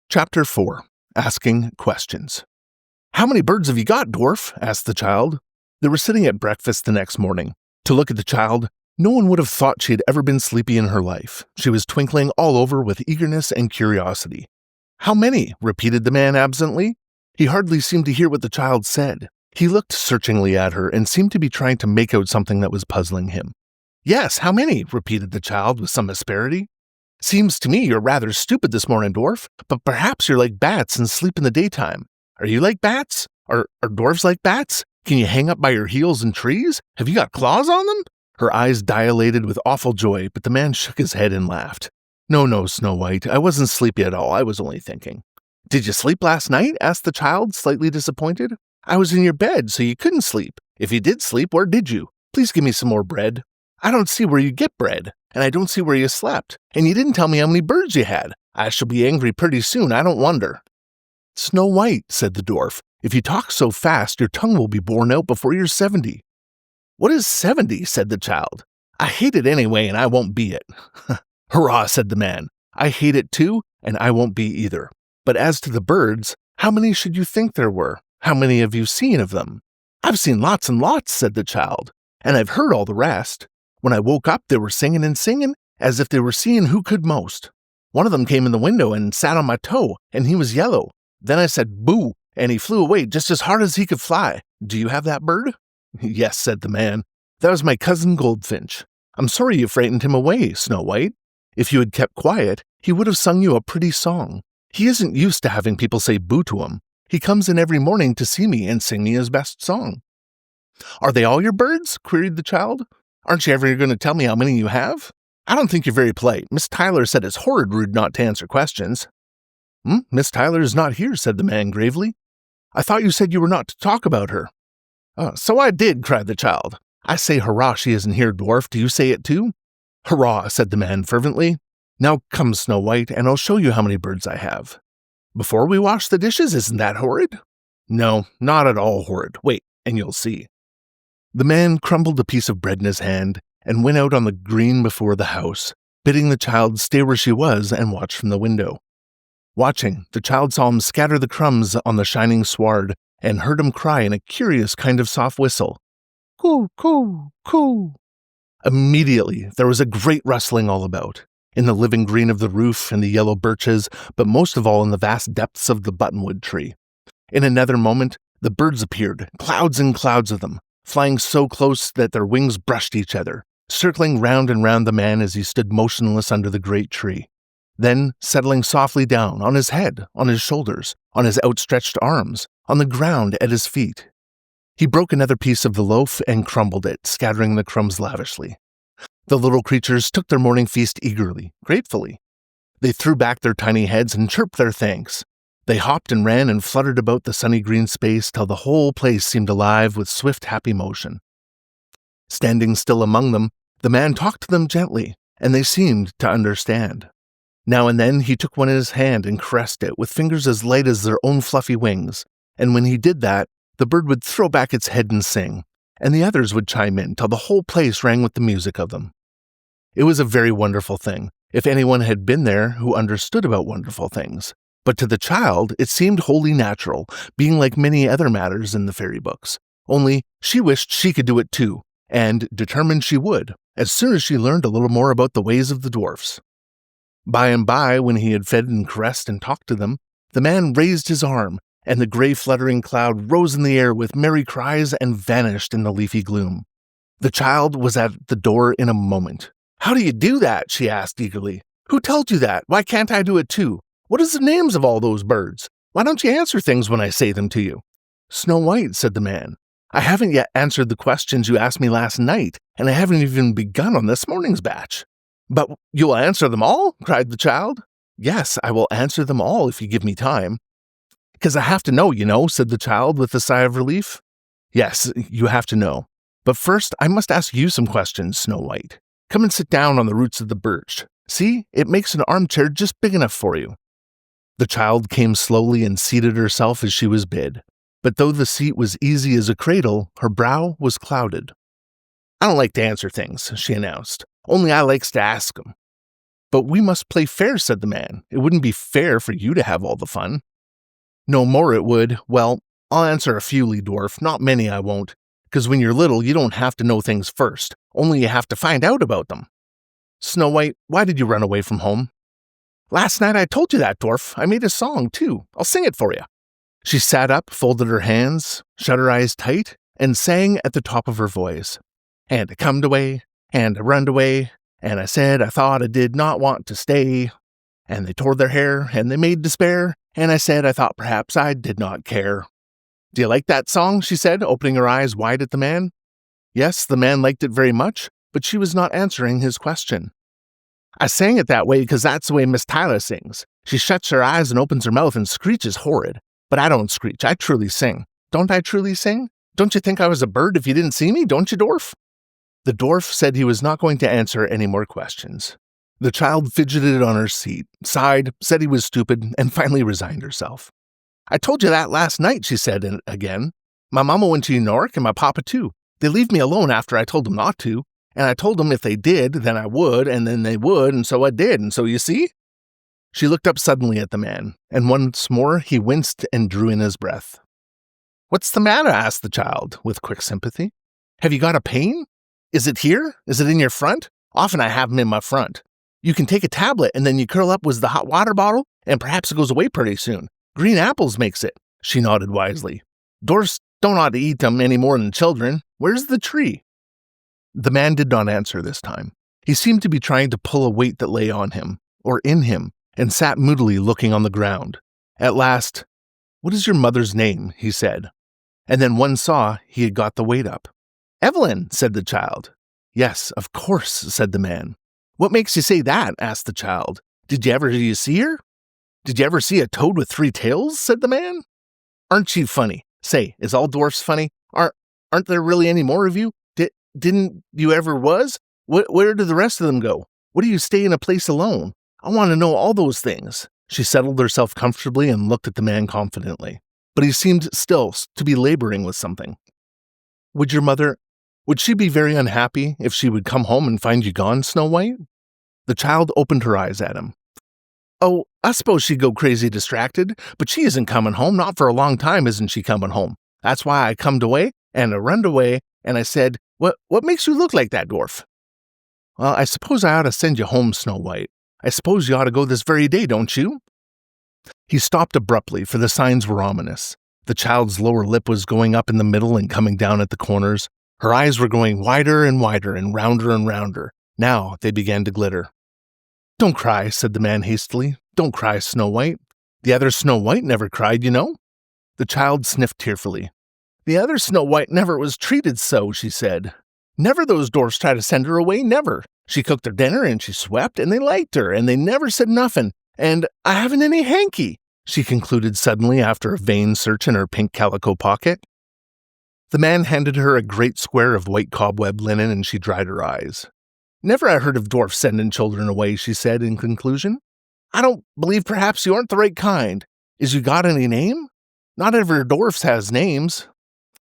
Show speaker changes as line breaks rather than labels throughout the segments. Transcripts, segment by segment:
Chapter 4. Asking Questions. "How many birds have you got, dwarf?" asked the child. They were sitting at breakfast the next morning. To look at the child, no one would have thought she had ever been sleepy in her life. She was twinkling all over with eagerness and curiosity. "How many?" repeated the man absently. He hardly seemed to hear what the child said. He looked searchingly at her and seemed to be trying to make out something that was puzzling him. "Yes, how many?" repeated the child with some asperity. "Seems to me you're rather stupid this morning, dwarf, but perhaps you're like bats and sleep in the daytime. Are you like bats? Are dwarves like bats? Can you hang up by your heels in trees? Have you got claws on them?" Her eyes dilated with awful joy, but the man shook his head and laughed. No, Snow White, I wasn't sleepy at all, I was only thinking." "Did you sleep last night?" asked the child, slightly disappointed. "I was in your bed, so you couldn't sleep. If you did sleep, where did you? Please give me some more bread." "I don't see where you get bread, and I don't see where you slept, and you didn't tell me how many birds you had. I shall be angry pretty soon, I don't wonder." "Snow White," said the dwarf, "if you talk so fast, your tongue will be worn out before you're 70. "What is 70? said the child. "I hate it anyway, and I won't be it." "Hurrah," said the man. "I hate it too, and I won't be either. But as to the birds, how many should you think there were? How many have you seen of them?" "I've seen lots and lots," said the child, "and I've heard all the rest. When I woke up, they were singing and singing, as if they were seeing who could most. One of them came in the window and sat on my toe, and he was yellow. Then I said, 'Boo,' and he flew away just as hard as he could fly. Do you have that bird?" "Yes," said the man. "That was my cousin Goldfinch. I'm sorry you frightened him away, Snow White. If you had kept quiet, he would have sung you a pretty song. He isn't used to having people say boo to him. He comes in every morning to see me and sing me his best song." "Are they all your birds?" queried the child. "Aren't you ever going to tell me how many you have? I don't think you're very polite. Miss Tyler said it's horrid rude not to answer questions." "Miss Tyler is not here," said the man gravely. "I thought you said you were not to talk about her." "So I did," cried the child. "I say hurrah she isn't here, dwarf. Do you say it too?" "Hurrah," said the man fervently. "Now come, Snow White, and I'll show you how many birds I have." "Before we wash the dishes, isn't that horrid?" "No, not at all horrid. Wait, and you'll see." The man crumbled a piece of bread in his hand and went out on the green before the house, bidding the child stay where she was and watch from the window. Watching, the child saw him scatter the crumbs on the shining sward and heard him cry in a curious kind of soft whistle. "Coo, coo, coo." Immediately, there was a great rustling all about, in the living green of the roof and the yellow birches, but most of all in the vast depths of the buttonwood tree. In another moment, the birds appeared, clouds and clouds of them, flying so close that their wings brushed each other, circling round and round the man as he stood motionless under the great tree. Then, settling softly down on his head, on his shoulders, on his outstretched arms, on the ground at his feet. He broke another piece of the loaf and crumbled it, scattering the crumbs lavishly. The little creatures took their morning feast eagerly, gratefully. They threw back their tiny heads and chirped their thanks. They hopped and ran and fluttered about the sunny green space till the whole place seemed alive with swift, happy motion. Standing still among them, the man talked to them gently, and they seemed to understand. Now and then he took one in his hand and caressed it with fingers as light as their own fluffy wings, and when he did that, the bird would throw back its head and sing, and the others would chime in till the whole place rang with the music of them. It was a very wonderful thing, if anyone had been there who understood about wonderful things. But to the child, it seemed wholly natural, being like many other matters in the fairy books. Only she wished she could do it too, and determined she would, as soon as she learned a little more about the ways of the dwarfs. By and by, when he had fed and caressed and talked to them, the man raised his arm, and the gray fluttering cloud rose in the air with merry cries and vanished in the leafy gloom. The child was at the door in a moment. "How do you do that?" she asked eagerly. "Who told you that? Why can't I do it too? What is the names of all those birds? Why don't you answer things when I say them to you?" "Snow White," said the man, "I haven't yet answered the questions you asked me last night, and I haven't even begun on this morning's batch." "But you'll answer them all?" cried the child. "Yes, I will answer them all if you give me time." "'Cause I have to know, you know," said the child with a sigh of relief. "Yes, you have to know. But first, I must ask you some questions, Snow White. Come and sit down on the roots of the birch. See, it makes an armchair just big enough for you." The child came slowly and seated herself as she was bid. But though the seat was easy as a cradle, her brow was clouded. "I don't like to answer things," she announced. "Only I likes to ask 'em." But we must play fair, said the man. It wouldn't be fair for you to have all the fun. No more it would. Well, I'll answer a fewly, dwarf. Not many, I won't. Because when you're little, you don't have to know things first. Only you have to find out about them. Snow White, why did you run away from home? Last night I told you that, dwarf. I made a song, too. I'll sing it for you. She sat up, folded her hands, shut her eyes tight, and sang at the top of her voice. And I comed away, and I runned away, and I said I thought I did not want to stay. And they tore their hair, and they made despair, and I said I thought perhaps I did not care. Do you like that song? She said, opening her eyes wide at the man. Yes, the man liked it very much, but she was not answering his question. I sang it that way because that's the way Miss Tyler sings. She shuts her eyes and opens her mouth and screeches horrid. But I don't screech, I truly sing. Don't I truly sing? Don't you think I was a bird if you didn't see me, don't you, dwarf? The dwarf said he was not going to answer any more questions. The child fidgeted on her seat, sighed, said he was stupid, and finally resigned herself. I told you that last night, she said again. My mama went to New York and my papa too. They leave me alone after I told them not to. And I told them if they did, then I would, and then they would, and so I did, and so you see? She looked up suddenly at the man, and once more he winced and drew in his breath. What's the matter? Asked the child, with quick sympathy. Have you got a pain? Is it here? Is it in your front? Often I have them in my front. You can take a tablet, and then you curl up with the hot water bottle, and perhaps it goes away pretty soon. Green apples makes it. She nodded wisely. Dwarfs don't ought to eat them any more than children. Where's the tree? The man did not answer this time. He seemed to be trying to pull a weight that lay on him, or in him, and sat moodily looking on the ground. At last, What is your mother's name? He said. And then one saw he had got the weight up. Evelyn, said the child. Yes, of course, said the man. What makes you say that? Asked the child. Did you see her? Did you ever see a toad with 3 tails? Said the man. Aren't you funny? Say, is all dwarfs funny? Aren't there really any more of you? Didn't you ever was? Where did the rest of them go? What do you stay in a place alone? I want to know all those things. She settled herself comfortably and looked at the man confidently. But he seemed still to be laboring with something. Would she be very unhappy if she would come home and find you gone, Snow White? The child opened her eyes at him. Oh, I suppose she'd go crazy distracted, but she isn't coming home, not for a long time isn't she coming home. That's why I comed away, and I runned away, and I said, What makes you look like that, dwarf? Well, I suppose I ought to send you home, Snow White. I suppose you ought to go this very day, don't you? He stopped abruptly, for the signs were ominous. The child's lower lip was going up in the middle and coming down at the corners. Her eyes were growing wider and wider and rounder. Now they began to glitter. Don't cry, said the man hastily. Don't cry, Snow White. The other Snow White never cried, you know. The child sniffed tearfully. The other Snow White never was treated so, she said. Never those dwarfs tried to send her away, never. She cooked their dinner and she swept and they liked her and they never said nothing. And I haven't any hanky, she concluded suddenly after a vain search in her pink calico pocket. The man handed her a great square of white cobweb linen and she dried her eyes. Never I heard of dwarfs sending children away, she said in conclusion. I don't believe perhaps you aren't the right kind. Is you got any name? Not every dwarfs has names.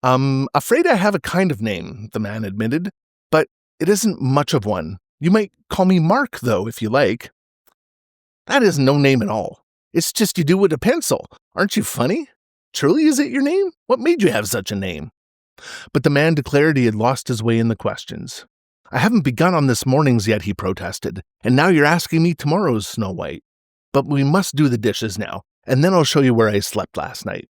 Afraid I have a kind of name, the man admitted, but it isn't much of one. You might call me Mark, though, if you like. That isn't no name at all. It's just you do with a pencil. Aren't you funny? Truly, is it your name? What made you have such a name? But the man declared he had lost his way in the questions. I haven't begun on this morning's yet, he protested, and now you're asking me tomorrow's, Snow White. But we must do the dishes now, and then I'll show you where I slept last night.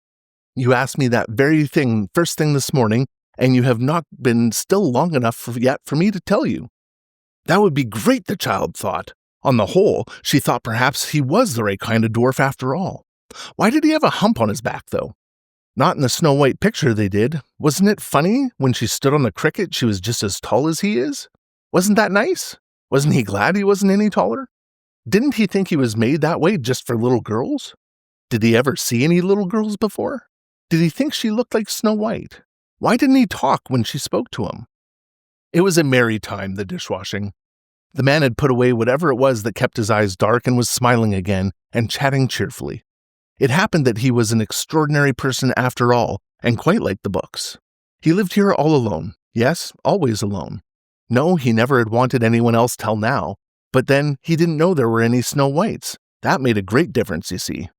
You asked me that very thing first thing this morning, and you have not been still long enough yet for me to tell you. That would be great, the child thought. On the whole, she thought perhaps he was the right kind of dwarf after all. Why did he have a hump on his back, though? Not in the Snow White picture they did. Wasn't it funny when she stood on the cricket she was just as tall as he is? Wasn't that nice? Wasn't he glad he wasn't any taller? Didn't he think he was made that way just for little girls? Did he ever see any little girls before? Did he think she looked like Snow White? Why didn't he talk when she spoke to him? It was a merry time, the dishwashing. The man had put away whatever it was that kept his eyes dark and was smiling again and chatting cheerfully. It happened that he was an extraordinary person after all, and quite like the books. He lived here all alone. Yes, always alone. No, he never had wanted anyone else till now. But then he didn't know there were any Snow Whites. That made a great difference, you see.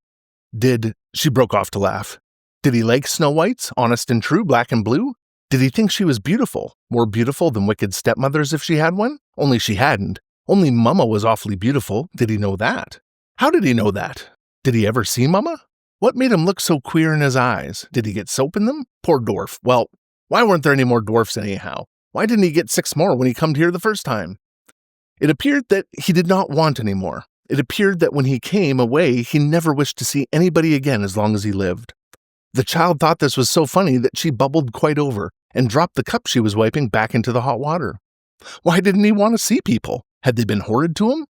She broke off to laugh. Did he like Snow Whites, honest and true, black and blue? Did he think she was beautiful, more beautiful than wicked stepmothers if she had one? Only she hadn't. Only Mama was awfully beautiful. Did he know that? How did he know that? Did he ever see Mama? What made him look so queer in his eyes? Did he get soap in them? Poor dwarf. Well, why weren't there any more dwarfs anyhow? Why didn't he get 6 more when he come here the first time? It appeared that he did not want any more. It appeared that when he came away, he never wished to see anybody again as long as he lived. The child thought this was so funny that she bubbled quite over and dropped the cup she was wiping back into the hot water. Why didn't he want to see people? Had they been horrid to him?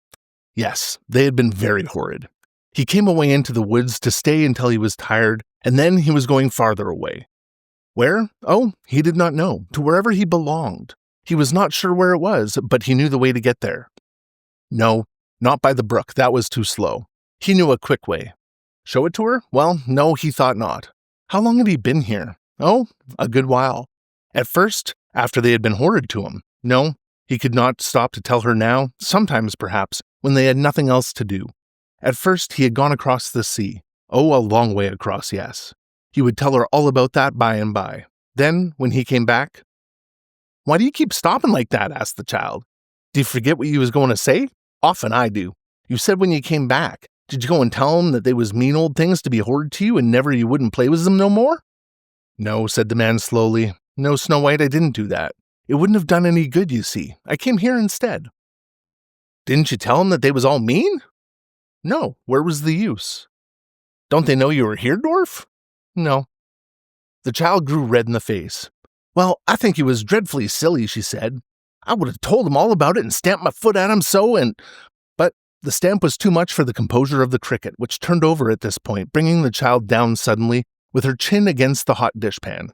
Yes, they had been very horrid. He came away into the woods to stay until he was tired, and then he was going farther away. Where? Oh, he did not know. To wherever he belonged. He was not sure where it was, but he knew the way to get there. No, not by the brook. That was too slow. He knew a quick way. Show it to her? Well, no, he thought not. How long had he been here? Oh, a good while. At first, after they had been horrid to him. No, he could not stop to tell her now, sometimes perhaps, when they had nothing else to do. At first, he had gone across the sea. Oh, a long way across, yes. He would tell her all about that by and by. Then, when he came back... Why do you keep stopping like that? Asked the child. Do you forget what you was going to say? Often I do. You said when you came back. Did you go and tell them that they was mean old things to be horrid to you and never you wouldn't play with them no more? No, said the man slowly. No, Snow White, I didn't do that. It wouldn't have done any good, you see. I came here instead. Didn't you tell them that they was all mean? No, where was the use? Don't they know you were here, dwarf? No. The child grew red in the face. Well, I think he was dreadfully silly, she said. I would have told him all about it and stamped my foot at him so and... But the stamp was too much for the composure of the cricket, which turned over at this point, bringing the child down suddenly, with her chin against the hot dishpan.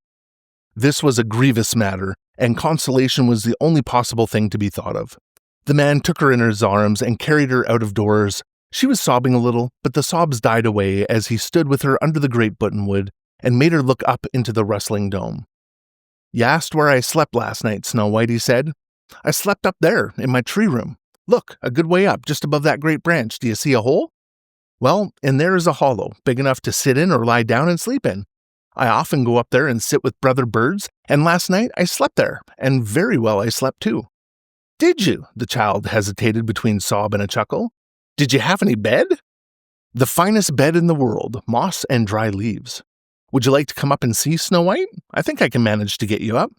This was a grievous matter, and consolation was the only possible thing to be thought of. The man took her in his arms and carried her out of doors. She was sobbing a little, but the sobs died away as he stood with her under the great buttonwood and made her look up into the rustling dome. You asked where I slept last night, Snow White, he said. I slept up there, in my tree room. Look, a good way up, just above that great branch. Do you see a hole? Well, in there is a hollow, big enough to sit in or lie down and sleep in. I often go up there and sit with brother birds, and last night I slept there, and very well I slept too. Did you? The child hesitated between sob and a chuckle. Did you have any bed? The finest bed in the world, moss and dry leaves. Would you like to come up and see, Snow White? I think I can manage to get you up.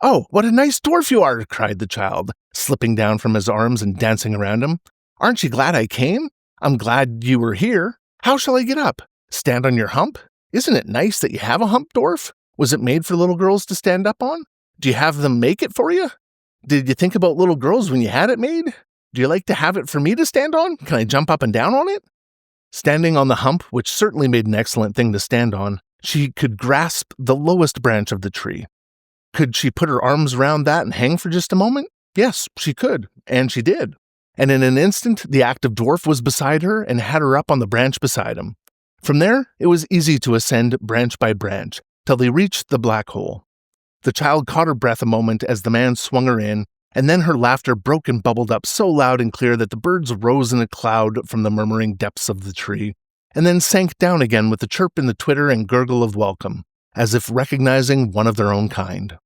Oh, what a nice dwarf you are, cried the child, slipping down from his arms and dancing around him. Aren't you glad I came? I'm glad you were here. How shall I get up? Stand on your hump? Isn't it nice that you have a hump, dwarf? Was it made for little girls to stand up on? Do you have them make it for you? Did you think about little girls when you had it made? Do you like to have it for me to stand on? Can I jump up and down on it? Standing on the hump, which certainly made an excellent thing to stand on, she could grasp the lowest branch of the tree. Could she put her arms round that and hang for just a moment? Yes, she could, and she did. And in an instant, the active dwarf was beside her and had her up on the branch beside him. From there, it was easy to ascend branch by branch, till they reached the black hole. The child caught her breath a moment as the man swung her in, and then her laughter broke and bubbled up so loud and clear that the birds rose in a cloud from the murmuring depths of the tree, and then sank down again with a chirp in the twitter and gurgle of welcome, as if recognizing one of their own kind.